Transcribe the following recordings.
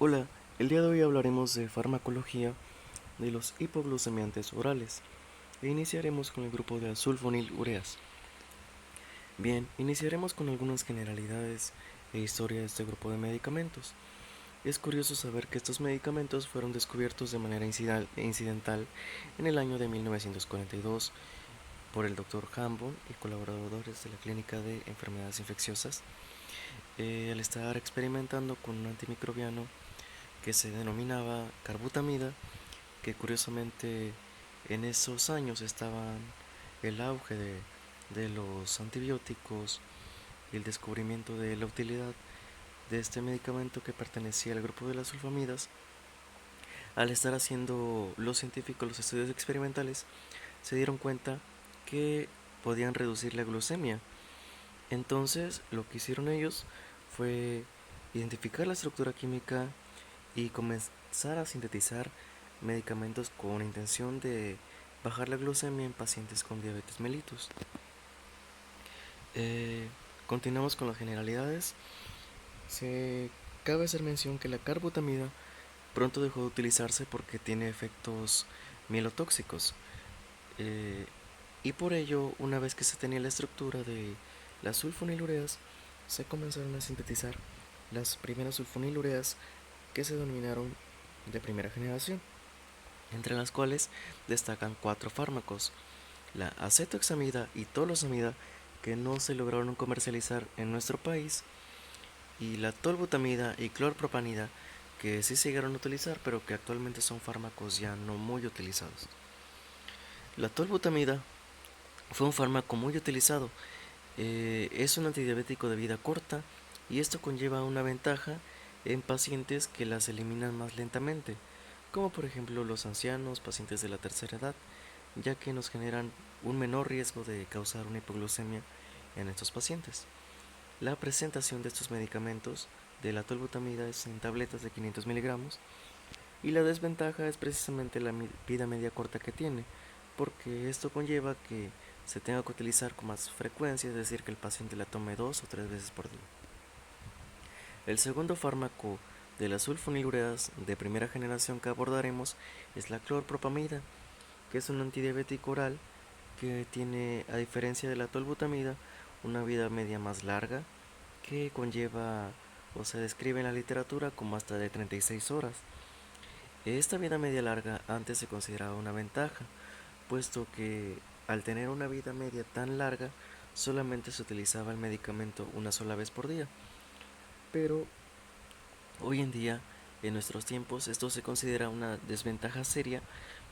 Hola, el día de hoy hablaremos de farmacología de los hipoglucemiantes orales e iniciaremos con el grupo de sulfonilureas. Bien, iniciaremos con algunas generalidades e historia de este grupo de medicamentos. Es curioso saber que estos medicamentos fueron descubiertos de manera incidental en el año de 1942 por el Dr. Hambo y colaboradores de la Clínica de Enfermedades Infecciosas, al estar experimentando con un antimicrobiano que se denominaba carbutamida, que curiosamente en esos años estaban el auge de los antibióticos y el descubrimiento de la utilidad de este medicamento que pertenecía al grupo de las sulfamidas. Al estar haciendo los científicos los estudios experimentales, se dieron cuenta que podían reducir la glucemia. Entonces, lo que hicieron ellos fue identificar la estructura química y comenzar a sintetizar medicamentos con intención de bajar la glucemia en pacientes con diabetes mellitus. Eh, Continuamos con las generalidades. Se cabe hacer mención que la carbutamida pronto dejó de utilizarse porque tiene efectos mielotóxicos. Eh, y por ello, una vez que se tenía la estructura de las sulfonilureas, se comenzaron a sintetizar las primeras sulfonilureas que se denominaron de primera generación, entre las cuales destacan cuatro fármacos: la acetoxamida y tolosamida, que no se lograron comercializar en nuestro país, y la tolbutamida y clorpropanida, que sí se llegaron a utilizar, pero que actualmente son fármacos ya no muy utilizados. La tolbutamida fue un fármaco muy utilizado. Es un antidiabético de vida corta y esto conlleva una ventaja en pacientes que las eliminan más lentamente, como por ejemplo los ancianos, pacientes de la tercera edad, ya que nos generan un menor riesgo de causar una hipoglucemia en estos pacientes. La presentación de estos medicamentos de la tolbutamida es en tabletas de 500 miligramos y la desventaja es precisamente la vida media corta que tiene, porque esto conlleva que se tenga que utilizar con más frecuencia, es decir, que el paciente la tome 2 o 3 veces por día. El segundo fármaco de las sulfonilureas de primera generación que abordaremos es la clorpropamida, que es un antidiabético oral que tiene, a diferencia de la tolbutamida, una vida media más larga, que conlleva o se describe en la literatura como hasta de 36 horas. Esta vida media larga antes se consideraba una ventaja, puesto que al tener una vida media tan larga, solamente se utilizaba el medicamento una sola vez por día. Pero hoy en día, en nuestros tiempos, esto se considera una desventaja seria,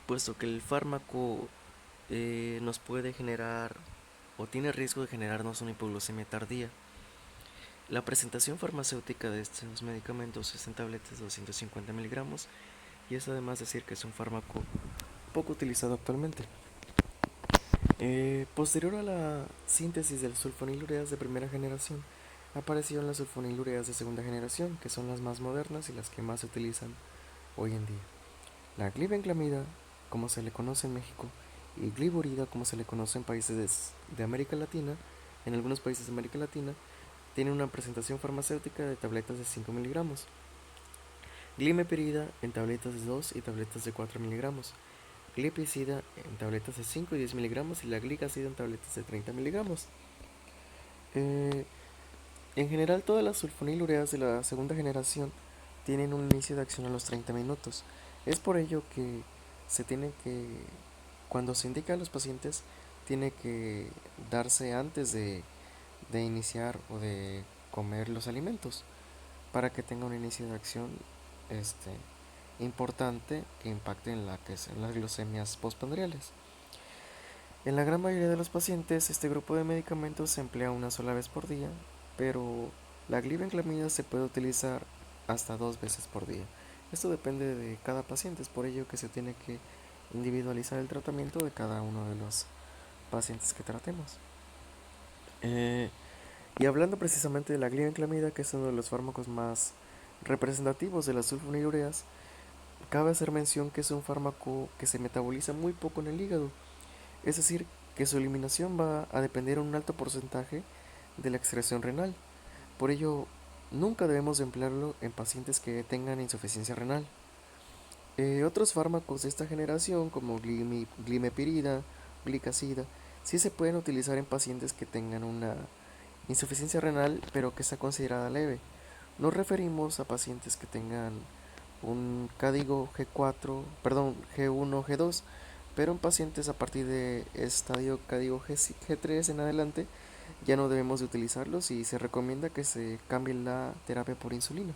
puesto que el fármaco nos puede generar o tiene riesgo de generarnos una hipoglucemia tardía. La presentación farmacéutica de estos medicamentos es en tabletas de 250 miligramos y es además decir que es un fármaco poco utilizado actualmente. Posterior a la síntesis de las sulfonilureas de primera generación, aparecieron las sulfonilureas de segunda generación, que son las más modernas y las que más se utilizan hoy en día. La glibenclamida, como se le conoce en México, y gliburida, como se le conoce en países de América Latina, en algunos países de América Latina, tienen una presentación farmacéutica de tabletas de 5 miligramos. Glimepirida en tabletas de 2 y tabletas de 4 miligramos. Glipizida en tabletas de 5 y 10 miligramos y la glicacida en tabletas de 30 miligramos. Eh, en general, todas las sulfonilureas de la segunda generación tienen un inicio de acción a los 30 minutos. Es por ello que se tiene que, cuando se indica a los pacientes, tiene que darse antes de iniciar o de comer los alimentos para que tenga un inicio de acción este, importante que impacte en las glucemias postprandiales. En la gran mayoría de los pacientes, este grupo de medicamentos se emplea una sola vez por día, pero la glibenclamida se puede utilizar hasta 2 veces por día. Esto depende de cada paciente, es por ello que se tiene que individualizar el tratamiento de cada uno de los pacientes que tratemos. Eh, y hablando precisamente de la glibenclamida, que es uno de los fármacos más representativos de las sulfonilureas, cabe hacer mención que es un fármaco que se metaboliza muy poco en el hígado, es decir, que su eliminación va a depender en un alto porcentaje de la excreción renal. Por ello, nunca debemos de emplearlo en pacientes que tengan insuficiencia renal. Otros fármacos de esta generación, como glimepirida, glicacida, sí se pueden utilizar en pacientes que tengan una insuficiencia renal, pero que sea considerada leve. Nos referimos a pacientes que tengan un código G4, perdón, G1, G2, pero en pacientes a partir de estadio código G3 en adelante ya no debemos de utilizarlos y se recomienda que se cambie la terapia por insulina.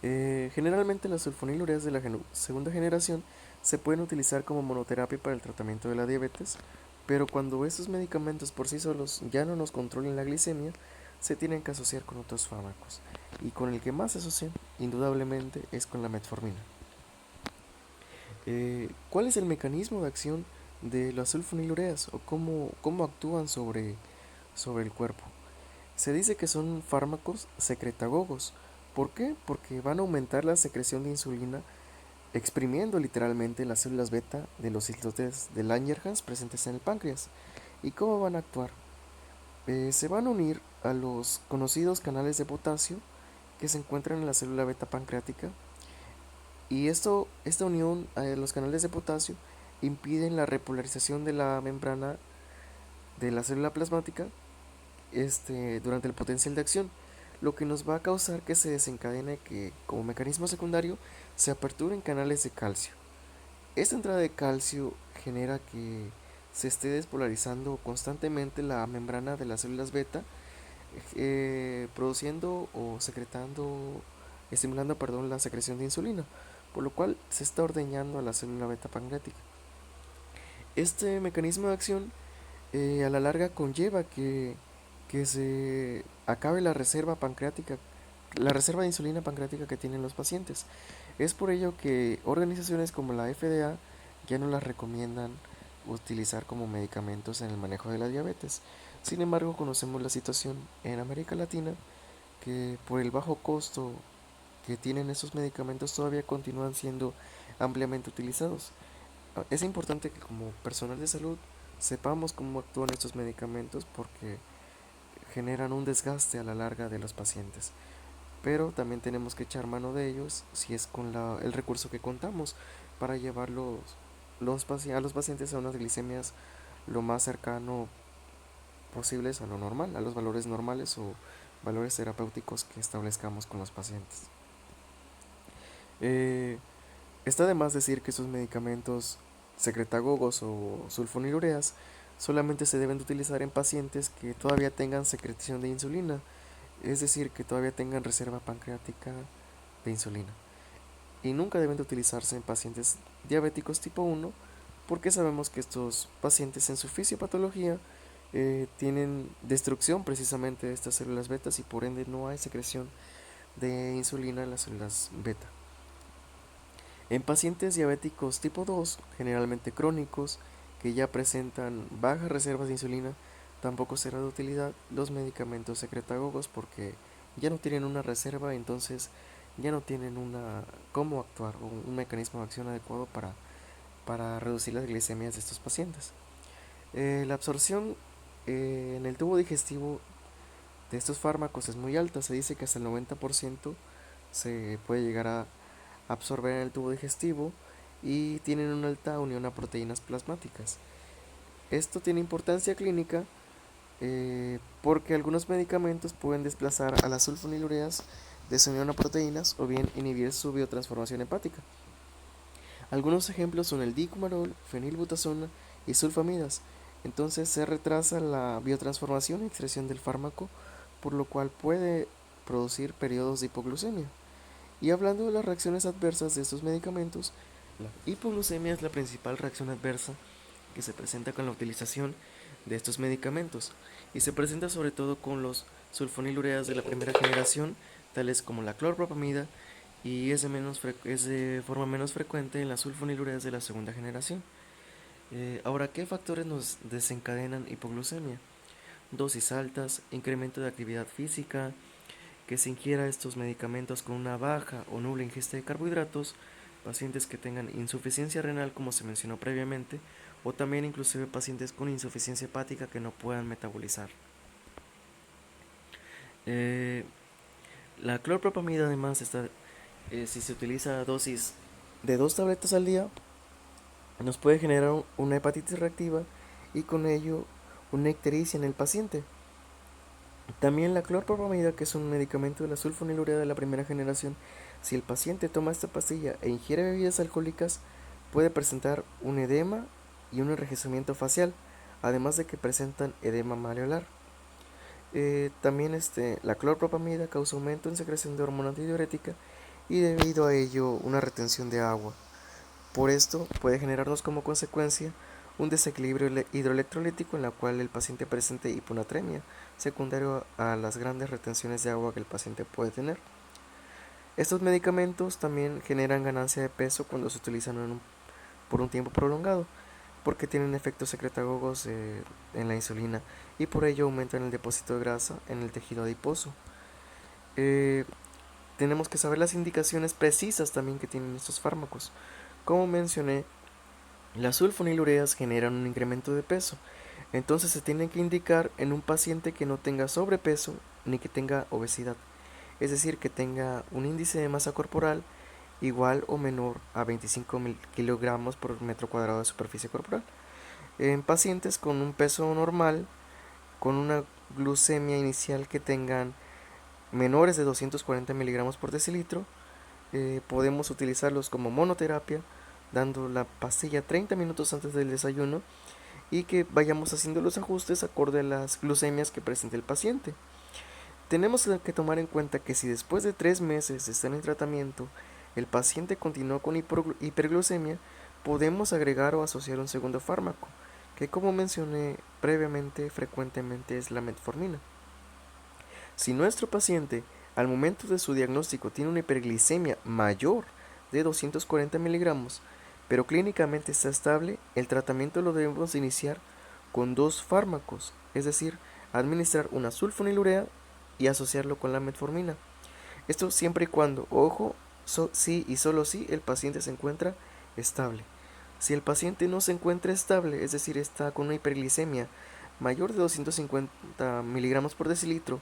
Generalmente las sulfonilureas de la segunda generación se pueden utilizar como monoterapia para el tratamiento de la diabetes, pero cuando estos medicamentos por sí solos ya no nos controlen la glicemia, se tienen que asociar con otros fármacos, y con el que más se asocian, indudablemente, es con la metformina. ¿Cuál es el mecanismo de acción de las sulfonilureas o cómo actúan sobre el cuerpo? Se dice que son fármacos secretagogos. ¿Por qué? Porque van a aumentar la secreción de insulina exprimiendo literalmente las células beta de los islotes de Langerhans presentes en el páncreas. ¿Y cómo van a actuar? Se van a unir a los conocidos canales de potasio que se encuentran en la célula beta pancreática, y esta unión a los canales de potasio impiden la repolarización de la membrana de la célula plasmática durante el potencial de acción, lo que nos va a causar que se desencadene que, como mecanismo secundario, se aperturen canales de calcio. Esta entrada de calcio genera que se esté despolarizando constantemente la membrana de las células beta, produciendo o estimulando, perdón, la secreción de insulina, por lo cual se está ordeñando a la célula beta pancreática. Este mecanismo de acción a la larga conlleva que se acabe la reserva de insulina pancreática que tienen los pacientes. Es por ello que organizaciones como la FDA ya no las recomiendan utilizar como medicamentos en el manejo de la diabetes. Sin embargo, conocemos la situación en América Latina, que por el bajo costo que tienen esos medicamentos todavía continúan siendo ampliamente utilizados. Es importante que como personal de salud sepamos cómo actúan estos medicamentos, porque generan un desgaste a la larga de los pacientes. Pero también tenemos que echar mano de ellos si es con el recurso que contamos para llevar a los pacientes a unas glicemias lo más cercano posibles a lo normal, a los valores normales o valores terapéuticos que establezcamos con los pacientes. Eh, Está de más decir que estos medicamentos secretagogos o sulfonilureas solamente se deben de utilizar en pacientes que todavía tengan secreción de insulina, es decir, que todavía tengan reserva pancreática de insulina. Y nunca deben de utilizarse en pacientes diabéticos tipo 1, porque sabemos que estos pacientes en su fisiopatología tienen destrucción precisamente de estas células betas, y por ende no hay secreción de insulina en las células beta. En pacientes diabéticos tipo 2, generalmente crónicos, que ya presentan bajas reservas de insulina, tampoco será de utilidad los medicamentos secretagogos, porque ya no tienen una reserva, entonces ya no tienen cómo actuar o un mecanismo de acción adecuado para reducir las glicemias de estos pacientes. La absorción en el tubo digestivo de estos fármacos es muy alta. Se dice que hasta el 90% se puede llegar a absorber en el tubo digestivo, y tienen una alta unión a proteínas plasmáticas. Esto tiene importancia clínica porque algunos medicamentos pueden desplazar a las sulfonilureas de su unión a proteínas o bien inhibir su biotransformación hepática. Algunos ejemplos son el dicumarol, fenilbutazona y sulfamidas. Entonces se retrasa la biotransformación y excreción del fármaco, por lo cual puede producir periodos de hipoglucemia. Y hablando de las reacciones adversas de estos medicamentos, la hipoglucemia es la principal reacción adversa que se presenta con la utilización de estos medicamentos, y se presenta sobre todo con los sulfonilureas de la primera generación, tales como la clorpropamida, y es de forma menos frecuente en las sulfonilureas de la segunda generación. Ahora, ¿qué factores nos desencadenan hipoglucemia? Dosis altas, incremento de actividad física, que se ingiera estos medicamentos con una baja o nula ingesta de carbohidratos, pacientes que tengan insuficiencia renal como se mencionó previamente, o también inclusive pacientes con insuficiencia hepática que no puedan metabolizar. La clorpropamida además si se utiliza a dosis de 2 tabletas al día, nos puede generar una hepatitis reactiva y con ello una ictericia en el paciente. También la clorpropamida, que es un medicamento de la sulfonilurea de la primera generación, si el paciente toma esta pastilla e ingiere bebidas alcohólicas, puede presentar un edema y un enrojecimiento facial, además de que presentan edema mareolar. También la clorpropamida causa aumento en secreción de hormona antidiurética y debido a ello una retención de agua. Por esto puede generarnos como consecuencia un desequilibrio hidroelectrolítico en la cual el paciente presente hiponatremia, secundario a las grandes retenciones de agua que el paciente puede tener. Estos medicamentos también generan ganancia de peso cuando se utilizan por un tiempo prolongado, porque tienen efectos secretagogos en la insulina y por ello aumentan el depósito de grasa en el tejido adiposo. Eh, Tenemos que saber las indicaciones precisas también que tienen estos fármacos. Como mencioné, las sulfonilureas generan un incremento de peso, entonces se tienen que indicar en un paciente que no tenga sobrepeso ni que tenga obesidad, es decir, que tenga un índice de masa corporal igual o menor a 25 kilogramos por metro cuadrado de superficie corporal. En pacientes con un peso normal, con una glucemia inicial que tengan menores de 240 miligramos por decilitro, podemos utilizarlos como monoterapia, dando la pastilla 30 minutos antes del desayuno y que vayamos haciendo los ajustes acorde a las glucemias que presente el paciente. Tenemos que tomar en cuenta que si después de 3 meses de estar en tratamiento el paciente continúa con hiperglucemia, podemos agregar o asociar un segundo fármaco, que como mencioné previamente frecuentemente es la metformina. Si nuestro paciente al momento de su diagnóstico tiene una hiperglicemia mayor de 240 miligramos, pero clínicamente está estable, el tratamiento lo debemos iniciar con 2 fármacos, es decir, administrar una sulfonilurea y asociarlo con la metformina. Esto siempre y cuando, ojo, sí y solo si el paciente se encuentra estable. Si el paciente no se encuentra estable, es decir, está con una hiperglicemia mayor de 250 miligramos por decilitro,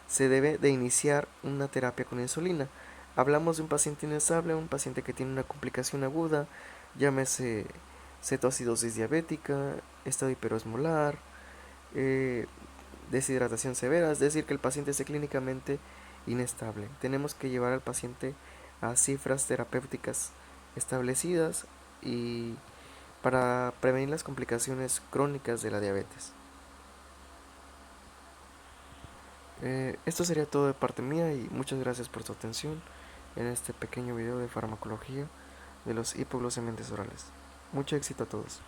se debe de iniciar una terapia con insulina. Hablamos de un paciente inestable, un paciente que tiene una complicación aguda, llámese cetoacidosis diabética, estado hiperosmolar, eh, deshidratación severa, es decir, que el paciente esté clínicamente inestable. Tenemos que llevar al paciente a cifras terapéuticas establecidas y para prevenir las complicaciones crónicas de la diabetes. Esto sería todo de parte mía y muchas gracias por su atención en este pequeño video de farmacología de los hipoglucemiantes orales. Mucho éxito a todos.